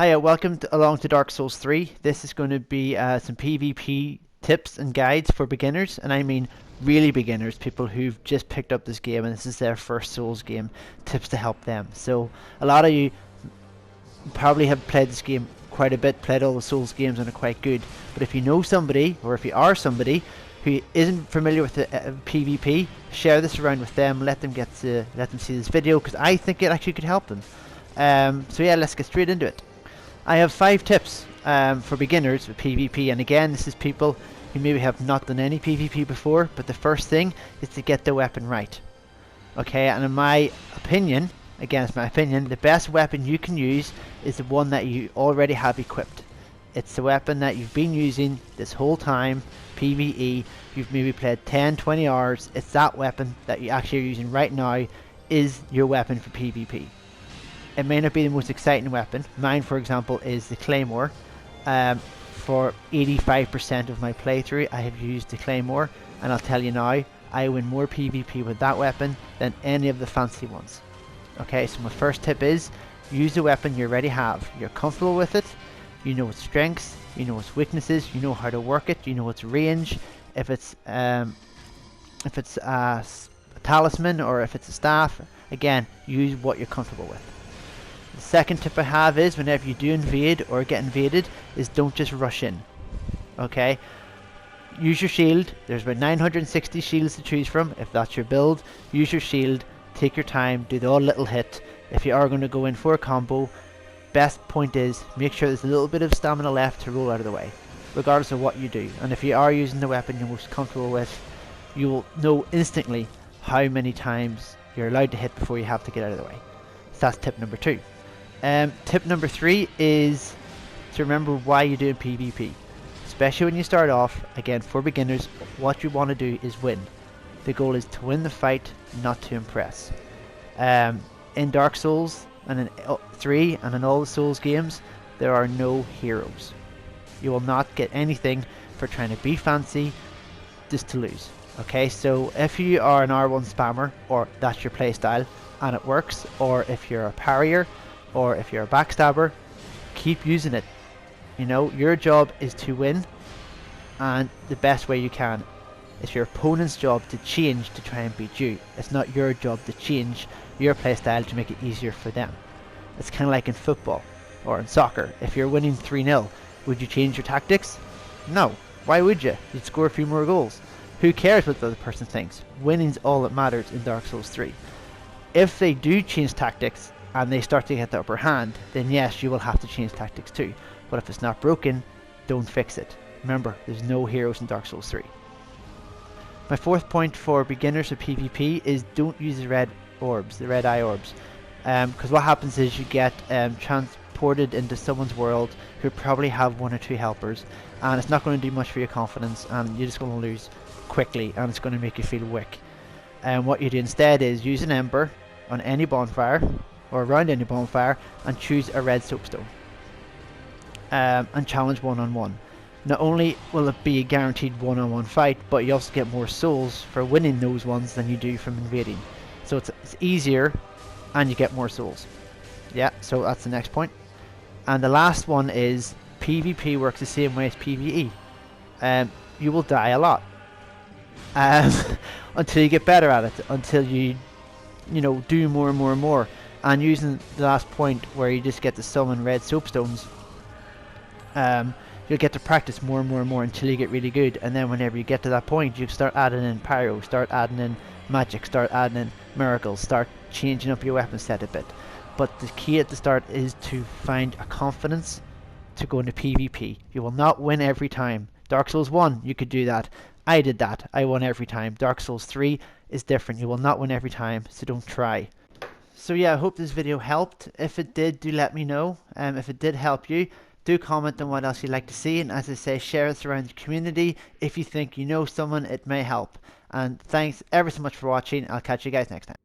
Hiya, welcome along to Dark Souls 3. This is going to be some PvP tips and guides for beginners, and I mean really beginners, people who've just picked up this game and this is their first Souls game, tips to help them. So a lot of you probably have played this game quite a bit, played all the Souls games and are quite good, but if you know somebody, or if you are somebody who isn't familiar with the PvP, share this around with them, let them see this video, because I think it actually could help them. So yeah, let's get straight into it. I have 5 tips for beginners with PvP, and again, this is people who maybe have not done any PvP before, but the first thing is to get the weapon right. Okay, and in my opinion, again it's my opinion, the best weapon you can use is the one that you already have equipped. It's the weapon that you've been using this whole time, PvE, you've maybe played 10-20 hours, it's that weapon that you actually are using right now is your weapon for PvP. It may not be the most exciting weapon. Mine, for example, is the Claymore. For 85% of my playthrough, I have used the Claymore, and I'll tell you now, I win more PvP with that weapon than any of the fancy ones. Okay, so my first tip is, use the weapon you already have. You're comfortable with it, you know its strengths, you know its weaknesses, you know how to work it, you know its range, if it's a talisman or if it's a staff. Again, use what you're comfortable with. The second tip I have is, whenever you do invade or get invaded, is don't just rush in. Okay? Use your shield. There's about 960 shields to choose from. If that's your build, use your shield. Take your time. Do the odd little hit. If you are going to go in for a combo, best point is, make sure there's a little bit of stamina left to roll out of the way, regardless of what you do. And if you are using the weapon you're most comfortable with, you will know instantly how many times you're allowed to hit before you have to get out of the way. So that's tip number 2. Tip number 3 is to remember why you're doing PvP. Especially when you start off, again for beginners, what you want to do is win. The goal is to win the fight, not to impress. In Dark Souls and in 3 and in all the Souls games, there are no heroes. You will not get anything for trying to be fancy just to lose. Okay, so if you are an R1 spammer, or that's your playstyle and it works, or if you're a parrier, or if you're a backstabber, keep using it. You know, your job is to win, and the best way you can. It's your opponent's job to change to try and beat you. It's not your job to change your playstyle to make it easier for them. It's kind of like in football or in soccer. If you're winning 3-0, would you change your tactics? No. Why would you? You'd score a few more goals. Who cares what the other person thinks? Winning's all that matters in Dark Souls 3. If they do change tactics and they start to get the upper hand, then yes, you will have to change tactics too. But if it's not broken, don't fix it. Remember, there's no heroes in Dark Souls 3. My 4th point for beginners of PvP is don't use the red orbs, the red eye orbs. Because what happens is you get transported into someone's world who probably have 1 or 2 helpers, and it's not going to do much for your confidence, and you're just going to lose quickly, and it's going to make you feel weak. And what you do instead is use an ember on any bonfire, or around any bonfire, and choose a red soapstone. And challenge one-on-one. Not only will it be a guaranteed one-on-one fight, but you also get more souls for winning those ones than you do from invading. So it's easier, and you get more souls. Yeah, so that's the next point. And the last one is, PvP works the same way as PvE. You will die a lot. Until you get better at it, until you know, do more and more and more. And using the last point where you just get to summon red soapstones, you'll get to practice more and more and more until you get really good. And then whenever you get to that point, you start adding in pyro, start adding in magic, start adding in miracles, start changing up your weapon set a bit. But the key at the start is to find a confidence to go into PvP. You will not win every time. Dark Souls 1, you could do that. I did that. I won every time. Dark Souls 3 is different. You will not win every time, so don't try. So yeah, I hope this video helped. If it did, do let me know. If it did help you, do comment on what else you'd like to see. And as I say, share this around the community. If you think you know someone, it may help. And thanks ever so much for watching. I'll catch you guys next time.